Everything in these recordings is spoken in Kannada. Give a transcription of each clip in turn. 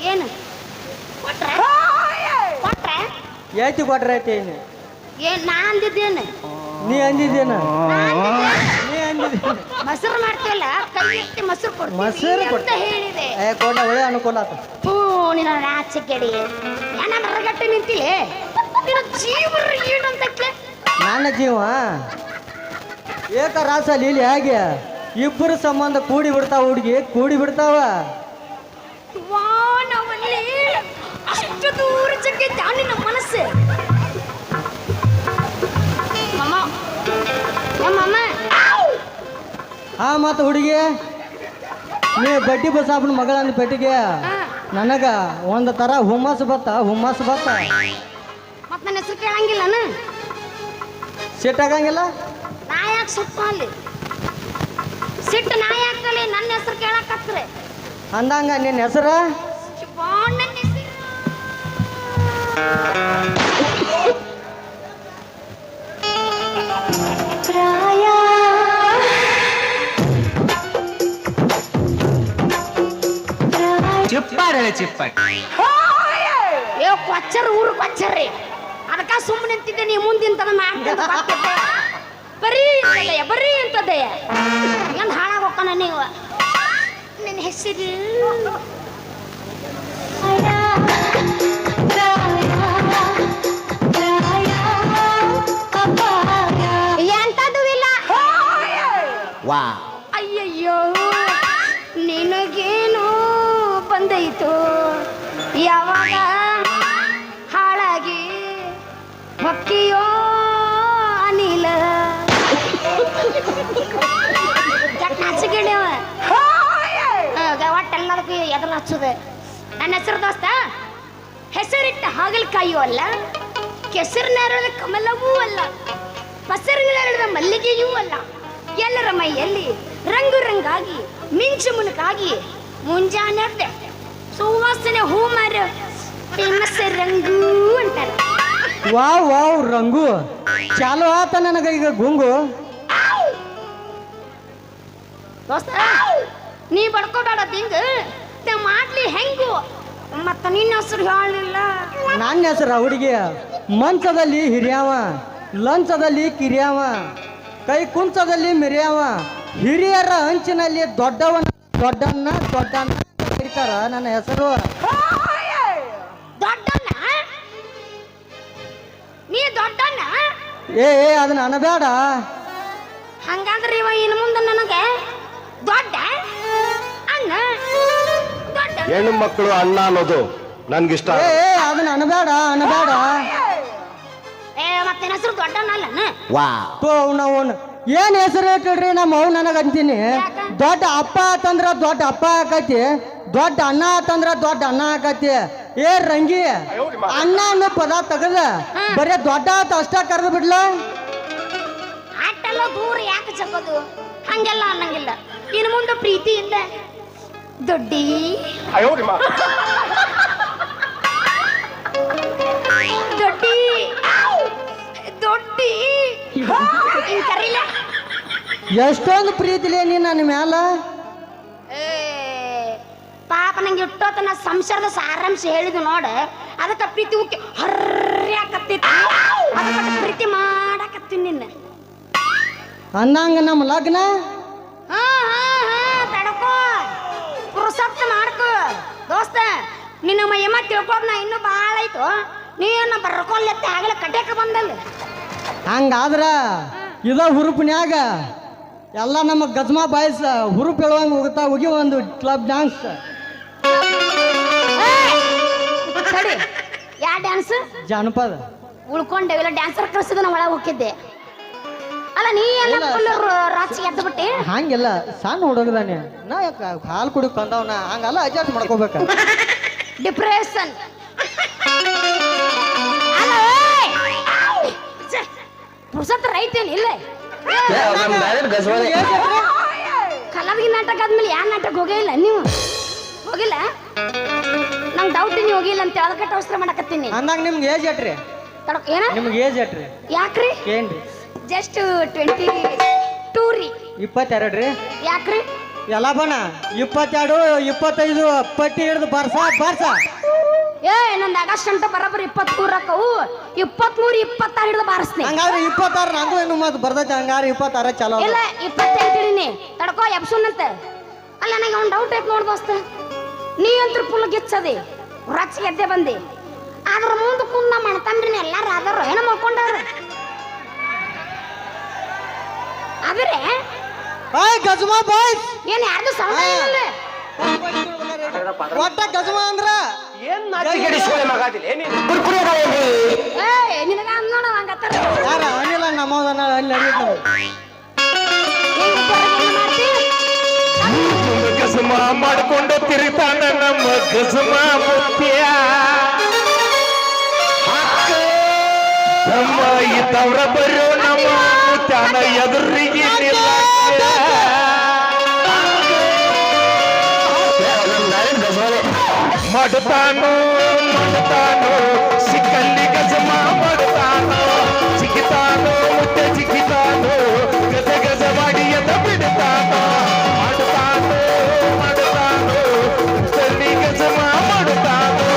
ಏನು ಕೊಟ್ರೆ ಕೊಟ್ರೆ ಏತಿ ಕೊಟ್ರೆ ಐತಿ ಏನು ಏನ್ ನಾ ಅಂದಿದ್ದೇನು ನೀ ಅಂದಿದ್ದೇನ ನೀ ಅಂದಿದ್ದೇನೆ ಮೊಸರು ಮಾಡ್ತೀವಲ್ಲ ಕೈ ಎತ್ತಿ ಮೊಸರು ಮೊಸರು ಕೊಡ್ತೀನಿ ಅಂತ ಹೇಳಿದೆ ಕೊಡ ಒಳ್ಳೆ ಅನುಕೂಲ ಆತ ಹ್ಞೂ ನಿನ್ನ ರಾಚೆ ಕೆಡಿ ನನ್ನ ಮರಗಟ್ಟೆ ನಿಂತಿಲೆ ನಿನ್ನ ಜೀವ ಏನಂತಕ್ಲೆ ನನ್ನ ಜೀವ ಏಕ ರಾಸಲ್ಲಿ ಇಲ್ಲಿ ಹೇಗೆ ಇಬ್ಬರು ಸಂಬಂಧ ಕೂಡಿ ಬಿಡ್ತಾವ ಹುಡುಗಿ ಕೂಡಿ ಬಿಡ್ತಾವ ವಾ ನಾವಲ್ಲಿ ಅಷ್ಟು ದೂರ ಜಗ್ಗೈತೆ ನಿನ್ನ ಮನಸ್ಸು ಮಮ್ಮ ಮಮ್ಮ ಹಾ ಮತ್ತ ಹುಡುಗಿ ನೀ ಬಡ್ಡಿ ಬಸಾಪನ ಮಗಳಂದ ಪೆಟ್ಟಿಗೆ ನನಗ ಒಂದು ತರ ಹುಮ್ಮಸ್ ಬತ್ತ ಮತ್ ನನ್ನ ಹೆಸರು ಕೇಳಂಗಿಲ್ಲನ ಸಿಟ್ಟಾಗಂಗಿಲ್ಲ ನಾ ಯಾಕೆ ಸಿಟ್ಟು ಅಲ್ಲಿ ಸಿಟ್ಟು ನಾ ಯಾಕಲ್ಲಿ ನನ್ನ ಹೆಸರು ಕೇಳಕತ್ರೆ ಅಂದಂಗ ನಿನ್ನ ಹೆಸರು ನನ್ನ ಹೆಸರು ಪ್ರಾಯ ಚಿಪ್ಪಾಡಿ ಏ ಕೊಚ್ಚರ್ ಊರು ಕೊಚ್ಚರ್ರಿ ಅದಕ್ಕ ಸುಮ್ಮನೆ ನಿಂತಿದ್ದೆ ನೀ ಮುಂದಿಂತದ ಮಾಡ್ತಿದ್ದ ಬರೀ ಅಂತದೆ ಏನ್ ಹಾಳಾಗ ಹೋಗೋಣ ನೀವು ನಿನ್ನ ಹೆಸರು ಎಂತದು ಇಲ್ಲ ವಾ ಅಯ್ಯಯ್ಯೋ ನಿನಗೇನು ಬಂದೈತು ಯಾವಾಗ ಹಾಳಾಗಿ ಹೊಕ್ಕಿಯೋ ಅನಿಲ ಹಚ್ಚಿಗಿಡ್ಯವ ಒಟ್ಟೆಲ್ಲದಕ್ಕೂ ಎದುರು ಹಚ್ಚುದೆ ನನ್ನ ಹೆಸರು ದೋಸ್ತ ಹೆಸರಿಟ್ಟ ಹಾಗಲಕಾಯಿಯೂ ಅಲ್ಲ ಕೆಸರಿನ ಕಮಲವೂ ಅಲ್ಲ ಪಸರಿನ ಮಲ್ಲಿಗೆಯೂ ಅಲ್ಲ ಎಲ್ಲರ ಮೈಯಲ್ಲಿ ರಂಗು ರಂಗಾಗಿ ಮಿಂಚು ಮುನುಕಾಗಿ ಮುಂಜಾನೆ ಸುವಾಸನೆ ಹೂ ಮಾರ ಫೇಮಸ್ ರಂಗು ಅಂತಾರೆ ವಾವ್ ರಂಗು ಚಾಲು ಆತ ನನಗ ಈಗ ಗುಂಗು ದೋಸ್ತ ನೀ ಬಡ್ಕೋಬೇಡ ಹಿಂಗ ಮಾಡ್ಲಿ ಹೆಂಗು ಮತ್ತ ನಿನ್ನ ಹೆಸರು ಹೇಳಿಲ್ಲ ನನ್ನ ಹೆಸರು ಹುಡುಗಿ ಮಂಚದಲ್ಲಿ ಹಿರಿಯವ ಲಂಚದಲ್ಲಿ ಕಿರಿಯವ ಕೈ ಕುಂಚದಲ್ಲಿ ಮಿರಿಯವ ಹಿರಿಯರ ಅಂಚಿನಲ್ಲಿ ದೊಡ್ಡಣ್ಣ ಕರೀತಾರ ನನ್ನ ಹೆಸರು ದೊಡ್ಡಣ್ಣ ನೀ ದೊಡ್ಡಣ್ಣ ಏ ಅದನ್ನ ಅನಬೇಡ ಹಂಗಂದ್ರೆ ಇವ ಇನ್ನು ಮುಂದೆ ನನಗೆ ದೊಡ್ಡ ಅಣ್ಣ ದೊಡ್ಡ ಹೆಣ್ಣು ಮಕ್ಕಳು ಅಣ್ಣ ಅನ್ನೋದು ನನ್ಗಿಷ್ಟ. ಅದನ್ನ ಅನಬೇಡ ಮತ್ತೆ ಹೆಸರು ದೊಡ್ಡಣ್ಣ ಅಲ್ಲನ ವಾ ನಾವು ಏನ್ ಹೆಸರು ಇಟ್ಟಿಡ್ರಿ ನಮ್ಮ ಅವ್ ನನಗ ಅಂತೀನಿ ದೊಡ್ಡ ಅಪ್ಪ ಆತಂದ್ರ ದೊಡ್ಡ ಅಪ್ಪ ಆಕತಿ ದೊಡ್ಡ ಅಣ್ಣ ಆತಂದ್ರ ದೊಡ್ಡ ಅಣ್ಣ ಆಕತಿ ಏ ರಂಗಿ ಅಣ್ಣ ಅನ್ನೋ ಪದ ತೆಗದ ಬರೇ ದೊಡ್ಡ ಆತ ಅಷ್ಟ ಕರೆದು ಬಿಡ್ಲ ಅಟ್ಟೆಲ್ಲ ದೂರ ಯಾಕೆ ಚಕ್ಕೋದು ಹಂಗೆಲ್ಲ ಅನ್ನಂಗಿಲ್ಲ ಇನ್ನು ಮುಂದೆ ಪ್ರೀತಿಯಿಂದ ದೊಡ್ಡಿ ದೊಡ್ಡಿ ದೊಡ್ಡಿ ಹಿಂಗ್ ಕರೀಲ ಎಷ್ಟೊಂದು ಪ್ರೀತಿಲೇ ನೀ ನನ್ನ ಮ್ಯಾಲ ಪಾಪ ನಂಗೆ ಇಟ್ಟೋತನ ಸಂಸಾರದ ಸಾರಾಂಶ ಹೇಳಿದ್ ನೋಡ ಅದಕ್ಕೆ ಪ್ರೀತಿ ಉಕ್ಕಿ ಹರ್ಯಾಕತ್ತಿತ್ತು ಅದಕ್ಕೆ ಪ್ರೀತಿ ಮಾಡಾಕತ್ತೀನಿ ನಿನ್ನ ಅಂದಂಗ ನಮ್ಮ ಲಗ್ನ ತಡ್ಕೋ ಪುರುಸಪ್ತ ಮಾಡ್ಕೋ ದೋಸ್ತ ನಿನ್ನ ಮೈಯಮ್ಮ ತಿಳ್ಕೊದ್ ನಾ ಇನ್ನೂ ಭಾಳ ಆಯ್ತು ನೀನ ಬರ್ಕೊಲ್ಲತ್ತೆ ಆಗಲೇ ಕಟ್ಯಾಕ ಬಂದಲ್ಲ ಹಂಗಾದ್ರ ಇದ ಹುರುಪಿನ್ಯಾಗ ಎಲ್ಲ ನಮ್ಮ ಗಜ್ಮಾ ಬಾಯ್ಸ್ ಹುರುಪ್ ಹೇಳುವಂಗ ಹೋಗಿ ಒಂದು ಕ್ಲಬ್ ಡ್ಯಾನ್ಸ್ ಸರಿ ಯಾ ಡ್ಯಾನ್ಸ್ ಜಾನಪದ ಉಳ್ಕೊಂಡೇವಿಲ್ಲ ಡ್ಯಾನ್ಸರ್ ಕಳ್ಸಿದ ನಾ ಒಳಗೆ ಹೋಗಿದ್ದೆ ಅಲ್ಲ ನೀ ಎಲ್ಲ ಫುಲ್ ರಾಚಿ ಎದ್ದು ಬಿಟ್ಟಿ ಹಂಗೆಲ್ಲ ಸಣ್ಣ ಹುಡುಗದಾನೆ ನಾ ಹಾಲು ಕುಡಿ ಬಂದವನ ಹಂಗಲ್ಲ ಅಡ್ಜಸ್ಟ್ ಮಾಡ್ಕೋಬೇಕ ಡಿಪ್ರೆಷನ್ ಪುರುಸತ್ ರೈತೇನು ಇಲ್ಲ ಕಲಾವಿದ ನಾಟಕ ಆದ್ಮೇಲೆ ಯಾವ ನಾಟಕ ಹೋಗೇ ಇಲ್ಲ ನೀವು ಹೋಗಿಲ್ಲ ನಂಗೆ ಡೌಟ್ ನೀವು ಹೋಗಿಲ್ಲ ಅಂತ ಅದಕ್ಕೆ ಅವಸರ ಮಾಡಕತ್ತೀನಿ ಅಂದಾಗ ನಿಮ್ಗೆ ಏಜ್ ಎಟ್ರಿ ಏನ ನಿಮ್ಗೆ ಏಜ್ ಎಟ್ರಿ ಯಾಕ್ರಿ ಏನ್ರಿ ಜಸ್ಟ್ 22 ರೀ 22 ರೀ ಯಾಕ್ರಿ ಎಲ್ಲ ಬಣ್ಣ 22 25 ಪಟ್ಟಿ ಹಿಡಿದು ಬರ್ಸ ಏ ನಂದು ಆಗಸ್ಟ್ ಅಂತ ಬರೋಬ್ಬರಿ 23 ಅಕ್ಕವು 23 26 ಹಿಡಿದು ಬಾರಿಸ್ತೀನಿ. ಹಂಗಾದ್ರೆ 26 ನಂದು ಏನು ಮತ್ತೆ ಬರ್ತೈತೆ. ಹಂಗಾರೆ 26 ಚಲೋ. ಇಲ್ಲ 28 ಹಿಡಿನಿ ತಡ್ಕೋ ಎಬ್ಸುನಂತೆ. ಅಲ್ಲ ನನಗೆ ಅವ್ನು ಡೌಟ್ ಐತೆ ನೋಡ್ ದೋಸ್ತ, ನೀ ಅಂತೂ ಫುಲ್ ಗಿಚ್ಚದಿ ರಚ ಗೆದ್ದೆ ಬಂದಿ. ಅದ್ರ ಮುಂದೆ ಕುಂದ ಮಾಡ್ತಾನ್ರಿ ಎಲ್ಲಾರು ಆದರು ಏನೋ ಮಾಡ್ಕೊಂಡಾರ ಆದ್ರೆ ಗಜಮಾ ಬಾಯ್ಸ್ ಏನ್ ಯಾರ್ದು ಸೌಂಡ್ ಇಲ್ಲ. ಒಟ್ಟ ಗಜಮಾ ಅಂದ್ರ ಏನ್ ನಾಚಿಕೆಡಿಸ್ಕೊಳ್ಳೆ ಮಗಾದಿಲ್ಲ ಏ ನಿನಗ ಅನ್ನೋಣ ಹಂಗತ್ತಾರ ಯಾರ ಅನಿಲ ನಮ್ಮದನ್ನ ಅಲ್ಲಿ ನಡೆಯುತ್ತೆ. ಗಸಮ ಮಾಡ್ಕೊಂಡು ತಿರುತಾನ ನಮ್ಮ ಗಸಮ ಮುತ್ಯ. ನಮ್ಮ ಇದ್ದವ್ರ ಬರೋ ನಮ್ಮ ಮುತ್ಯಾನ ಎದುರಿಗೆ ಮಾಡ್ತಾನೋ ಸಿಕ್ಕಲ್ಲಿ ಗಜಮ ಮಾಡ್ತಾನೋ, ಸಿಗಿತಾನೋ ಮುತ್ತೆ ಸಿಗಿತಾನೋ, ಗಜ ಗಜ ಮಾಡಿ ಎದ ಬಿಡ್ತಾನೋ. ಮಾಡ್ತಾನೋ ತಲ್ಲಿ ಗಜಮ ಮಾಡ್ತಾನೋ,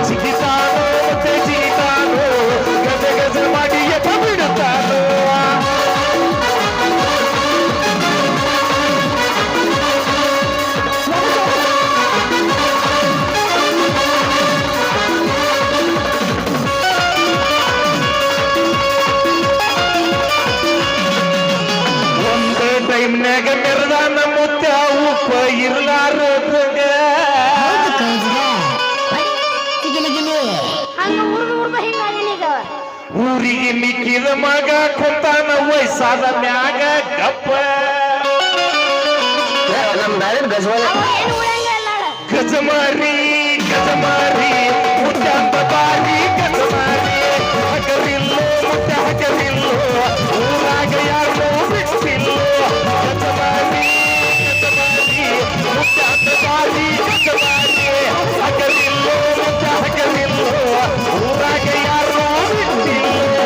ಸಿಗಿತಾನೋ ಮುತ್ತೆ ಸಿಗಿತಾನೋ, ಗಜ ಗಜ ಮಾಡಿ ಎದ ಬಿಡ್ತಾನೋ. ಟೈಮ್ನಾಗ ಮೆರದಾನ ಮುತ್ತ ಉಪ್ಪ ಇರ್ಲಾರೋದ್ರಾಗ ಹಂಗ ಉರ್ದು ಹಿಂಗಾಗಿನ ಈಗ ಊರಿಗೆ ಮಿಕ್ಕಿದ ಮಗ ಕುಂತಾನ ವಯಸ್ಸಾದ ಮ್ಯಾಗ ಗಪ್ಪ. ಅವ ಏನು ಉಳಿಯಂಗ ಇಲ್ಲ ಗಜಮಾರಿ ಗಜಮಾರಿ ಮುತ್ಯಾಂತ ಬಾರಿ ಗಜಮಾರಿ. ಹಗರಿಲ್ಲೋ ಮುತ್ತ ಹಗರಿಲ್ಲೋ ಊರಾಗ ಯಾರೋ ಬಿಟ್ಟಿಲ್ಲೋ. ಗಜಮಾರಿ ಗಜಮಾರಿ ಮುತ್ಯಾಂತ ಬಾರಿ ಗಜಮಾರಿ. ಹಗರಿಲ್ಲೋ ಮುತ್ತ ಹಗರಿಲ್ಲೋ ಊರಾಗ ಯಾರೋ ಬಿಟ್ಟಿಲ್ಲೋ.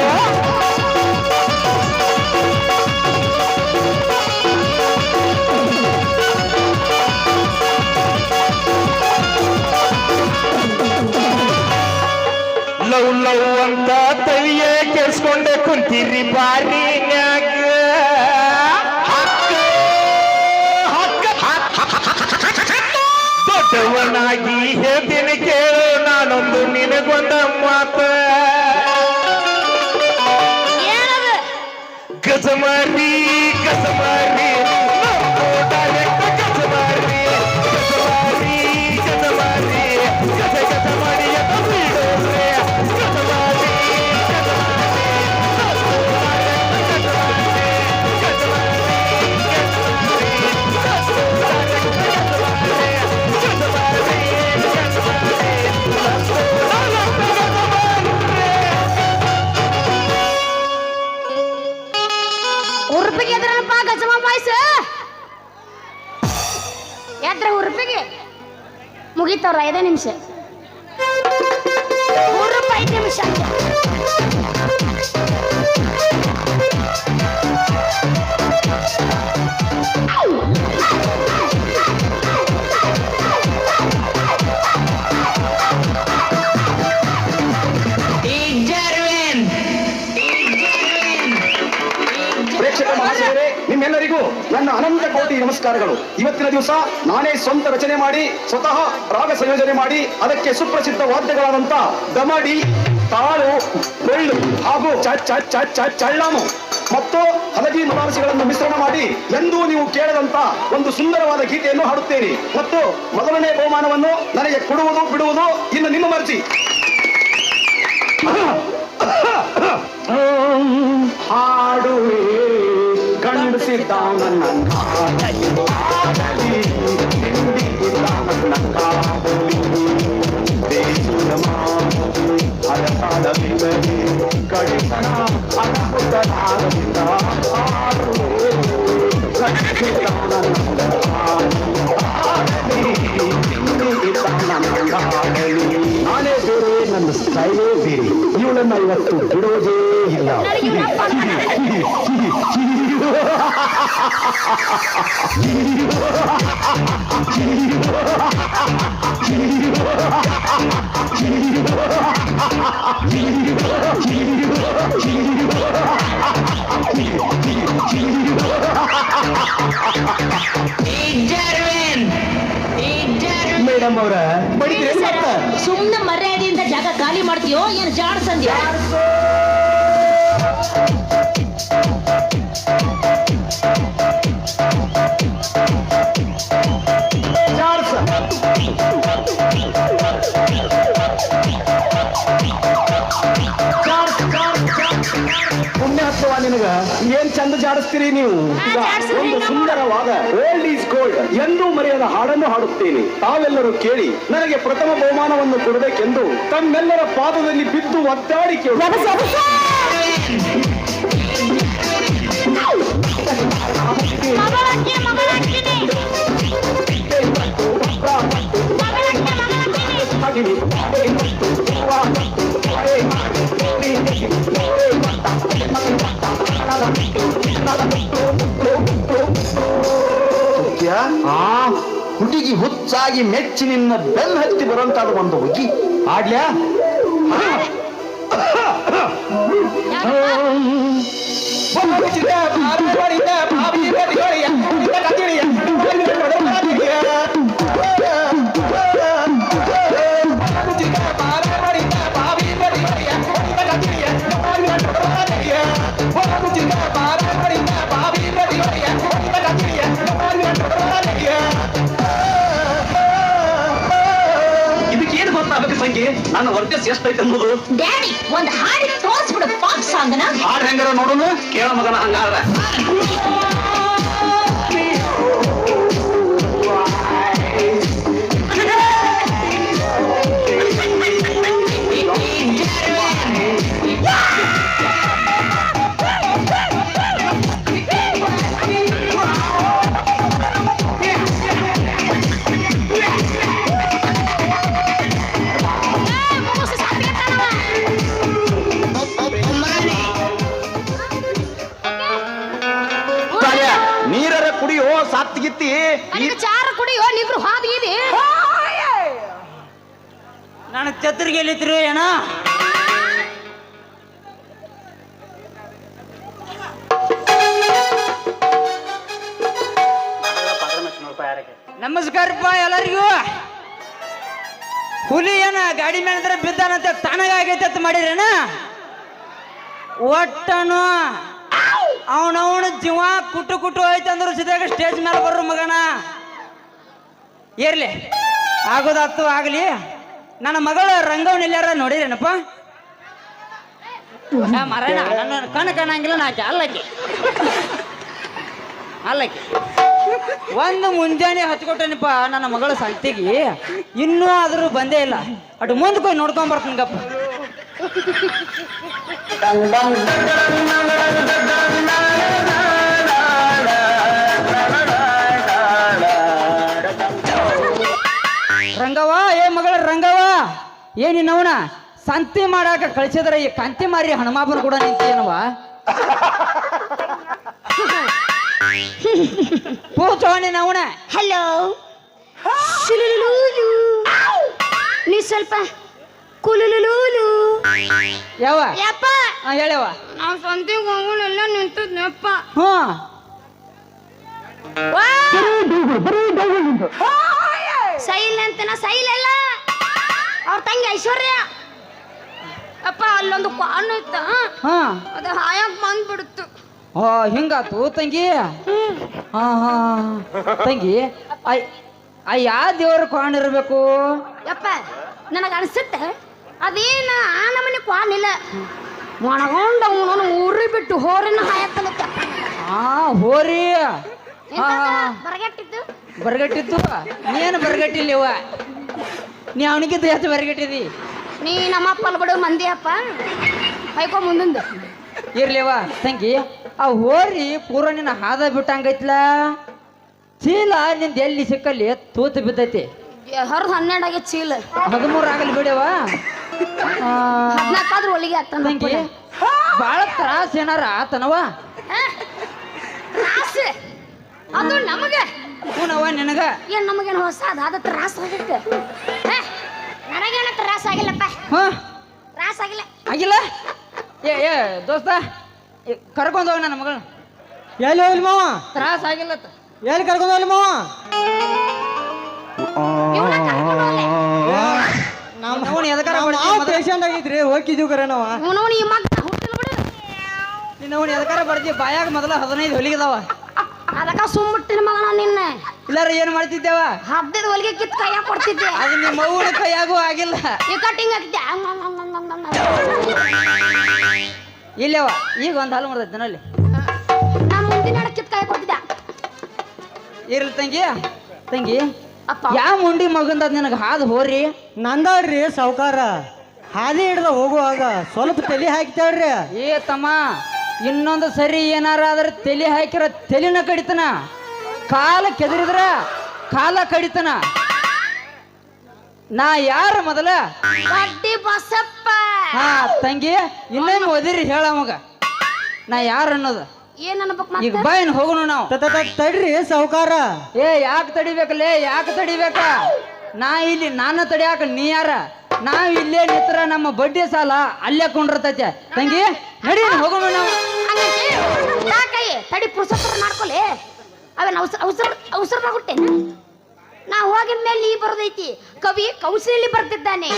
ಲವ್ ಲವ್ ಅಂತ ತವಿಯ ಕೆಡ್ಸ್ಕೊಂಡೆ ಕುಂತೀರಿ ಬಾರಿನ್ಯಾಗ. ದೊಡ್ಡವನಾಗಿ ಹೇಳ್ತೀನಿ ಕೇಳು ನಾನೊಂದು ನಿನಗೊಂದ ಮಾತ. ಏನದು ಗಜಮಾರಿ ಗಜಮಾರಿ ಡೈರೆಕ್ಟ್ ಗಜಮಾರಿ ಗಜಮಾರಿ ಗಜಮಾರಿ ಗಜ ಗಜ ಮಾಡಿ ಎದ ಬಿಡೋದ್ರೆ. ಗಜಮಾರಿ ಉರುಪಿಗೆ ಎದ್ರಪ್ಪ ಗಜಮ ಪಾಯ್ಸ ಎದ್ರ ಉರುಪಿಗೆ ಮುಗಿತವ್ರ 5 ನಿಮಿಷ ಉರುಪ 5 ನಿಮಿಷ. ಪ್ರೇಕ್ಷಕ ಮಹಾಶಯರೇ, ನಿಮ್ಮೆಲ್ಲರಿಗೂ ನನ್ನ ಅನಂತ ಕೋಟಿ ನಮಸ್ಕಾರಗಳು. ಇವತ್ತಿನ ದಿವಸ ನಾನೇ ಸ್ವಂತ ರಚನೆ ಮಾಡಿ ಸ್ವತಃ ರಾಗ ಸಂಯೋಜನೆ ಮಾಡಿ ಅದಕ್ಕೆ ಸುಪ್ರಸಿದ್ಧ ವಾದ್ಯಗಳಾದಂತ ದಮಡಿ, ತಾಳು, ಬೆಳ್ಳು ಹಾಗೂ ಚಳ್ಳಾಮು ಮತ್ತು ಹಲಗಿ ಮರಾಸಿಗಳನ್ನು ಮಿಶ್ರಣ ಮಾಡಿ ಎಂದೂ ನೀವು ಕೇಳದಂತ ಒಂದು ಸುಂದರವಾದ ಗೀತೆಯನ್ನು ಹಾಡುತ್ತೇನೆ. ಮತ್ತು ಮೊದಲನೇ ಬಹುಮಾನವನ್ನು ನನಗೆ ಕೊಡುವುದು ಬಿಡುವುದು ಇನ್ನು ನಿಮ್ಮ ಮರ್ಜಿ. ಹಾಡುವೆ ಗಂಡಸಿದ್ದ ನನ್ನ ಕಡಿತನ ಅದ್ಭುತನಾದದಿಂದ ನಾನೇ ಬೇರೆ ನನ್ನ ಸ್ಟೈಲೇ ಬೇರೆ. ಇವಳನ್ನ ಇವತ್ತು ಬಿಡೋದೇ ಇಲ್ಲ. ನನಗೆ ಇವ್ನಪ್ಪ ಅಂತಾನೆ. ಮೇಡಮ್ ಅವರ ಸುಮ್ಮನೆ ಮರ್ಯಾದೆಯಿಂದ ಜಾಗ ಖಾಲಿ ಮಾಡ್ತೀಯೋ ಏನು ಜಾಡ್ಸಂದ್ಯೋ? ಪುಣ್ಯ ಹತ್ತುವ ನಿನಗ ಏನ್ ಚಂದ ಜಾಡಿಸ್ತೀರಿ ನೀವು. ಈಗ ಒಂದು ಸುಂದರವಾದ ಓಲ್ಡ್ ಈಸ್ ಗೋಲ್ಡ್ ಎಂದೂ ಮರೆಯದ ಹಾಡನ್ನು ಹಾಡುತ್ತೇನೆ. ತಾವೆಲ್ಲರೂ ಕೇಳಿ ನನಗೆ ಪ್ರಥಮ ಬಹುಮಾನವನ್ನು ಕೊಡಬೇಕೆಂದು ತಮ್ಮೆಲ್ಲರ ಪಾದದಲ್ಲಿ ಬಿದ್ದು ಒದ್ದಾಡಿ ಕೇಳಿ. ಹುಡುಗಿ ಹುಚ್ಚಾಗಿ ಮೆಚ್ಚಿ ನಿನ್ನ ಬೆಲ್ ಹತ್ತಿ ಬರುವಂತಾದ ಒಂದು ಹುಡುಗಿ ಆಡ್ಲ್ಯಾ? ಇದಕ್ಕೇನು ಗೊತ್ತಾಗಬೇಕು ಸಂಖ್ಯೆ? ನನ್ನ ವರ್ಗಸ್ ಎಷ್ಟೈತೆ ಅನ್ನೋದು. ಡ್ಯಾಡಿ ಒಂದ್ ಹಾಡಿ ತೋರಿಸ್ಬಿಡು ಪಾಪ್ ಸಾಂಗ್ನ. ಹಾಡು ಹೆಂಗಾರ ನೋಡೋನು ಕೇಳ ಮಗನ ಹಂಗಾರ. ನೀರರ ಕುಡಿಯೋ ಸಾತ್ಗಿತ್ತಿ ಚಾರ ಕುಡಿಯೋ ನಿಗ್ರು ಹಾದಿದೆ. ನಾನು ಛತ್ರಿಗೆ ಎಲ್ಲಿತ್ರಿ ಏನ? ನಮಸ್ಕಾರಪ್ಪ ಎಲ್ಲರಿಗೂ. ಹುಲಿ ಏನ ಗಾಡಿ ಮೇಲೆ ಬಿದ್ದಾನಂತ ತನಗಾಗೈತೆ ಅಂತ ಮಾಡಿರೇನ? ಒಟ್ಟನು ಅವನವನ ಜೀವ ಕುಟ್ಟು ಕುಟ್ಟು ಹೋಯ್ತು ಅಂದ್ರು ಸಿದ್ಧಾಗ ಸ್ಟೇಜ್ ಮೇಲೆ ಬರ್ರು ಮಗನ. ಇರ್ಲಿ ಆಗೋದಾತು ಆಗಲಿ. ನನ್ನ ಮಗಳ ರಂಗವನ್ನ ಎಲ್ಲಾರ ನೋಡಿರೇನಪ್ಪ? ಮರಣ ನನ್ನ ಕಣ್ಣು ಕಾಣಂಗಿಲ್ಲ. ನಾಕೆ ಅಲ್ಲಕ್ಕೆ ಒಂದು ಮುಂಜಾನೆ ಹಚ್ಕೊಟ್ಟೇನಪ್ಪ ನನ್ನ ಮಗಳ ಸಂತಿಗೆ. ಇನ್ನೂ ಆದ್ರೂ ಬಂದೇ ಇಲ್ಲ. ಅటు ಮುಂದಕ್ಕೆ ಹೋಗಿ ನೋಡ್ಕೊಂಡ್ ಬರ್ತೀನಿ ಗಪ್ಪ. ರಂಗವ್ವ, ಏ ಮಗಳ ರಂಗವ್ವ, ಏನಿನ್ನವನ ಸಂತಿ ಮಾಡಾಕ ಕಳಿಸಿದ್ರೆ ಈ ಕಂತಿ ಮಾರಿ ಹನುಮಾಪನ ಕೂಡ ನಿಂತೇನವ? ಪೂಚವನಿನವನ. ಹಲೋ, ನೀ ಸ್ವಲ್ಪ ಕುಲುಲುಲೂಲು. ಯಾವ ಯಪ್ಪ ಹೇಳವ? ನಾವು ಸಂತಿಗೆ ಹೋಗೋಣೆಲ್ಲ ನಿಂತದ್ನಪ್ಪ. ಸೈಲ್ ಅಂತನ ಸೈಲ್ ಅಲ್ಲ, ಅವ್ರ ತಂಗಿ ಐಶ್ವರ್ಯ. ಅಪ್ಪ ಅಲ್ಲೊಂದು ಕಾನು ಇತ್ತ, ಅದು ಹಾಯಾಗ ಬಂದ್ಬಿಡ್ತು. ಹಿಂಗಾತು ತಂಗಿ. ಹಾ ಹಾ ತಂಗಿ, ಯಾವ ದೇವ್ರ ಕ್ವಾನ್ ಇರ್ಬೇಕು? ಯಪ್ಪ ನನಗ ಅನ್ಸುತ್ತೆ ಅದೇನ ಆ ನಮನಿ ಕ್ವಾನ್ ಇಲ್ಲ. ಮೊಣಗೊಂಡ ಅವನು ಊರಿ ಬಿಟ್ಟು ಹೋರಿನ ಹಾಯತ್ತಲತ್ತ. ಹೋರಿ ಬರಗಟ್ಟಿದ್ದು ಬರಗಟ್ಟಿದ್ದು. ನೀನು ಬರಗಟ್ಟಿಲ್ಲವ, ನೀ ಅವನಿಗಿದ್ದು ಹೆಚ್ಚು ಬರಗಟ್ಟಿದಿ. ನೀ ನಮ್ಮಪ್ಪ ಬಿಡು ಮಂದಿ ಅಪ್ಪ ಹೈಕೊ ಮುಂದಿಂದ. ಇರ್ಲಿವ ತಂಗಿ, ಆ ಹೋರಿ ಪೂರ ನಿನ್ನ ಹಾದ ಬಿಟ್ಟಂಗೈತ್ಲ. ಚೀಲ ನಿಂದ ಎಲ್ಲಿ ಸಿಕ್ಕಲ್ಲಿ ತೂತು ಬಿದ್ದೈತಿ. ಹೊರದು 12 ಆಗೈತೆ ಚೀಲ. 13 ಆಗಲಿ ಬಿಡವ. 14 ಹೊಲಿಗೆ ಆಗ್ತಾನ ತಂಗಿ ಬಾಳ ತ್ರಾಸ ಏನಾರ ಆತನವ ತ್ರಾಸ ಅದು ನಮಗ ಹೂನವ ನಿನಗ ಏನ್ ನಮಗೇನು ಹೊಸ ಅದ ತ್ರಾಸ ಆಗಕ್ಕೆ ನನಗೇನ ತ್ರಾಸ ಆಗಿಲ್ಲಪ್ಪ ಹಾ ತ್ರಾಸ ಆಗಿಲ್ಲ ಆಗಿಲ್ಲ ಏ ದೋಸ್ತ ಕರ್ಕೊಂಡ್ ಹೋಗ ನನ್ನ ಮಗಳನ್ನ ಎಲ್ಲಿ ಹೋಗ್ಲಿ ಮಾವ ತ್ರಾಸ ಆಗಿಲ್ಲ ಎಲ್ಲಿ ಕರ್ಕೊಂಡು ಹೋಗ್ಲಿ ಮಾವ ನಾವು ಎದಕಾರ ಪೇಷಂಟ್ ಆಗಿದ್ರಿ ಹೋಗಿದ್ದೀವಿ ಕರೆ ನಾವು ಇವನವನು ಈ ಮಗ ಹುಟ್ಟಿಲ್ಲ ಬಿಡು ನಾವು ಎದಕಾರ ಬರ್ತೀವಿ ಬಾಯಾಗ ಮೊದಲ 15 ಹೊಲಿಗೆದಾವ ಅದಕ್ಕ ಸುಮ್ಮಟ್ಟಿನ ಮಗನ ನಿನ್ನ ಇಲ್ಲಾರ ಏನ್ ಮಾಡ್ತಿದ್ದೇವ 15 ಹೊಲಿಗೆ ಕಿತ್ ಕೈಯಾಗ ಕೊಡ್ತಿದ್ದೆ ಅದು ನಿಮ್ಮ ಅವ್ವನ ಕೈಯಾಗೂ ಆಗಿಲ್ಲ ಈ ಕಟ್ಟಿಂಗ್ ಹಾಕಿದ್ದೆ ಇಲ್ಲವ ಈಗ ಒಂದು ಹಾಲು ಮಾಡ್ದೈತೆ ನಲ್ಲಿ ನಮ್ಮ ಮುಂದಿನ ಕಿತ್ ಕೈ ಕೊಡ್ತಿದ್ದೆ ಇರ್ಲಿ ತಂಗಿ ಅಪ್ಪ ಯಾವ ಮುಂಡಿ ಮಗಂದ ನಿನಗೆ ಹಾದು ಹೋರಿ ನಂದಾಳ್ರಿ ಸಾವ್ಕಾರ ಹಾದಿ ಹಿಡ್ದ ಹೋಗುವಾಗ ಸ್ವಲ್ಪ ತಲೆ ಹಾಕ್ತಾಳ್ರಿ ಏ ತಮ್ಮ ಇನ್ನೊಂದು ಸರಿ ಏನಾರ ಆದ್ರೆ ತಲೆ ಹಾಕಿರ ತಲೆನ ಕಡಿತನ ಕಾಲ ಕೆದರಿದ್ರ ಕಾಲ ಕಡಿತನ ನಾ ಯಾರ ಮೊದಲ ಬಡ್ಡಿ ಬಸಪ್ಪ ಹಾ ತಂಗಿ ಇನ್ನೊಮ್ಮೆ ಓದಿರಿ ಹೇಳ ಮಗ ನಾ ಯಾರ ಅನ್ನೋದು ಏನ್ ಅನ್ಬೇಕು ಈಗ ಬಾಯಿನ ಹೋಗೋಣ ನಾವು ತಡ್ರಿ ಸಾವ್ಕಾರ ಏ ಯಾಕೆ ತಡಿಬೇಕಲ್ಲೇ ಯಾಕೆ ತಡಿಬೇಕ ನಾನು ತಡಿಯಾಕ ನೀ ಯಾರ ನಾವ್ ಇಲ್ಲೇ ನಿತ್ರ ನಮ್ಮ ಬಡ್ಡಿ ಸಾಲ ಅಲ್ಲೇ ಕೊಂಡಿರ್ತೈತೆ ತಂಗಿ ನಡಿ ಹೋಗೋಣ ನಾವು ಕೈ ತಡಿ ಪುರುಷೋತ್ತರ ಮಾಡ್ಕೊಲೆ ಅವೇನ್ ಅವಸರದಾಗ ಹುಟ್ಟೇನ ನಾ ಹೋಗಿದ ಮೇಲೆ ನೀ ಬರೋದೈತಿ ಕವಿ ಕೌಶಲ್ಯ ಬರ್ತಿದ್ದಾನೆ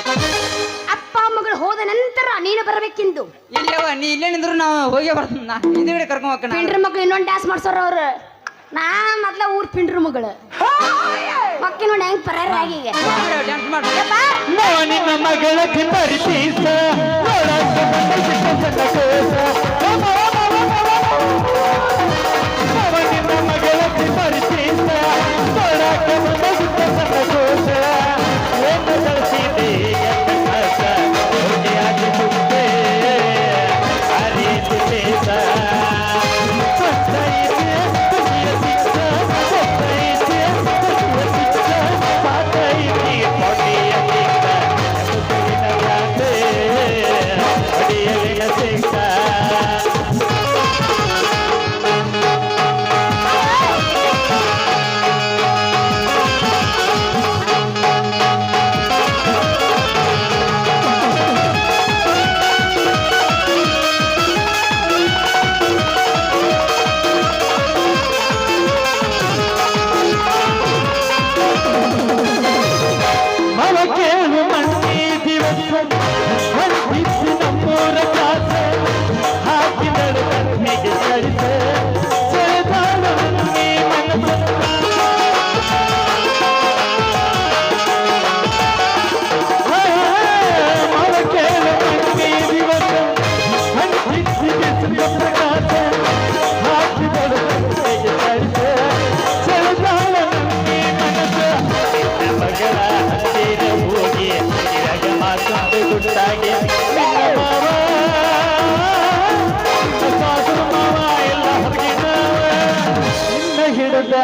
ಅಪ್ಪ ಮಗಳು ಹೋದ ನಂತರ ನೀನು ಬರಬೇಕೆಂದು ಇಲ್ಲವ ನೀ ಇಲ್ಲೇ ನಿಂದ್ರು ನಾವು ಹೋಗಿ ಬರ್ತೀನಿ ಹಿಂದೆ ಕರ್ಕೊಂಡ್ ಹೋಗ್ಕಣ ಪಿಂಡ್ರ ಮಕ್ಳು ಇನ್ನೊಂದು ಡ್ಯಾನ್ಸ್ ಮಾಡ್ಸೋರ ಅವ್ರು ನಾ ಮೊದ್ಲ ಊರ್ ಪಿಂಡ್ರ ಮಗಳು ಮಕ್ಕಿ ನೋಡಿ ಹೆಂಗ್ ಪರಾರ ಆಗಿ ಡ್ಯಾನ್ಸ್ ಮಾಡಿ ನಿನ್ನ ಮಗಳ ಪರಿಚೀಸ ನಿನ್ನ ಮಗಳ ಪರಿಚೀಸ ಏನು ಕಳಿಸಿದೆ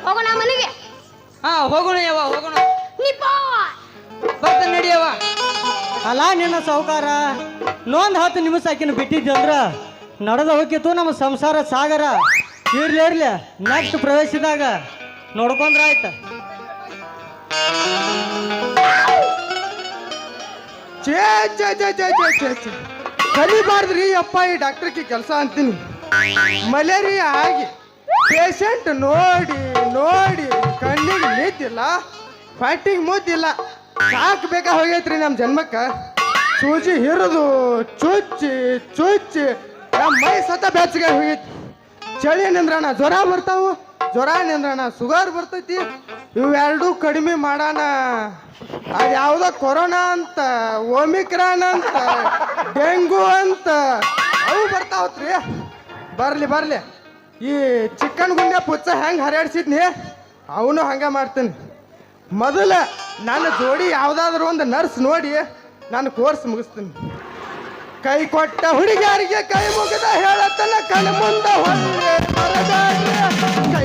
ಹೋಗೋಣ ಮನೆಗೆ ಹೋಗೋಣ ಯವ್ವ ಹೋಗೋಣ ಬರ್ತಾನೆ ನಡಿಯವ ಅಲ್ಲ ನಿನ್ನ ಸಾವ್ಕಾರ ಇನ್ನೊಂದು 10 ನಿಮಿಷ ಆಕಿನ ಬಿಟ್ಟಿದ್ದಂದ್ರ ನಡೆದ ಹೋಗಿತ್ತು ನಮ್ಮ ಸಂಸಾರ ಸಾಗರ ಇರ್ಲಿ ನೆಕ್ಸ್ಟ್ ಪ್ರವೇಶದಾಗ ನೋಡ್ಕೊಂಡ್ರ ಆಯ್ತ ಕಲಿಬಾರ್ದ್ರಿ ಅಪ್ಪ ಈ ಡಾಕ್ಟರ್ಗೆ ಕೆಲಸ ಅಂತೀನಿ ಮಲೇರಿಯಾ ಆಗಿ ಪೇಷಂಟ್ ನೋಡಿ ನೋಡಿ ಕಣ್ಣಿಗೆ ನಿದ್ದಿಲ್ಲ ಫೈಟಿಂಗ್ ಮುದ್ದಿಲ್ಲ ಸಾಕು ಬೇಕಾ ಹೋಗೈತ್ರಿ ನಮ್ಮ ಜನ್ಮಕ್ಕೆ ಸೂಜಿ ಹಿರಿದು ಚುಚ್ಚಿ ಚುಚ್ಚಿ ನಮ್ಮ ಮೈ ಸತ ಬೆಚ್ಚಗೆ ಹೋಗೈತಿ ಚಳಿ ನಿಂದ್ರಣ ಜ್ವರ ಬರ್ತಾವು ಜ್ವರ ನಿಂದ್ರಣ ಶುಗರ್ ಬರ್ತೈತಿ ಇವೆರಡೂ ಕಡಿಮೆ ಮಾಡೋಣ ಅದು ಯಾವುದೋ ಕೊರೋನಾ ಅಂತ ಓಮಿಕ್ರಾನ್ ಅಂತ ಡೆಂಗು ಅಂತ ಅವು ಬರ್ತಾವತ್ರಿ ಬರ್ಲಿ ಈ ಚಿಕ್ಕನ್ ಗುಂಡೆ ಪುಚ್ಚ ಹೆಂಗೆ ಹರಡಿಸಿದ್ನಿ ಅವನು ಹಂಗೆ ಮಾಡ್ತೀನಿ ಮೊದಲ ನನ್ನ ಜೋಡಿ ಯಾವುದಾದ್ರೂ ಒಂದು ನರ್ಸ್ ನೋಡಿ ನಾನು ಕೋರ್ಸ್ ಮುಗಿಸ್ತೀನಿ. ಕೈ ಕೊಟ್ಟ ಹುಡುಗಿಯರಿಗೆ ಕೈ ಮುಗಿದ ಹೇಳತನ ಕಣ್ಣು ಮುಂದೆ ಹೊಳ್ಳೆ ಬರಬೇಡ್ರಿ. ಕೈ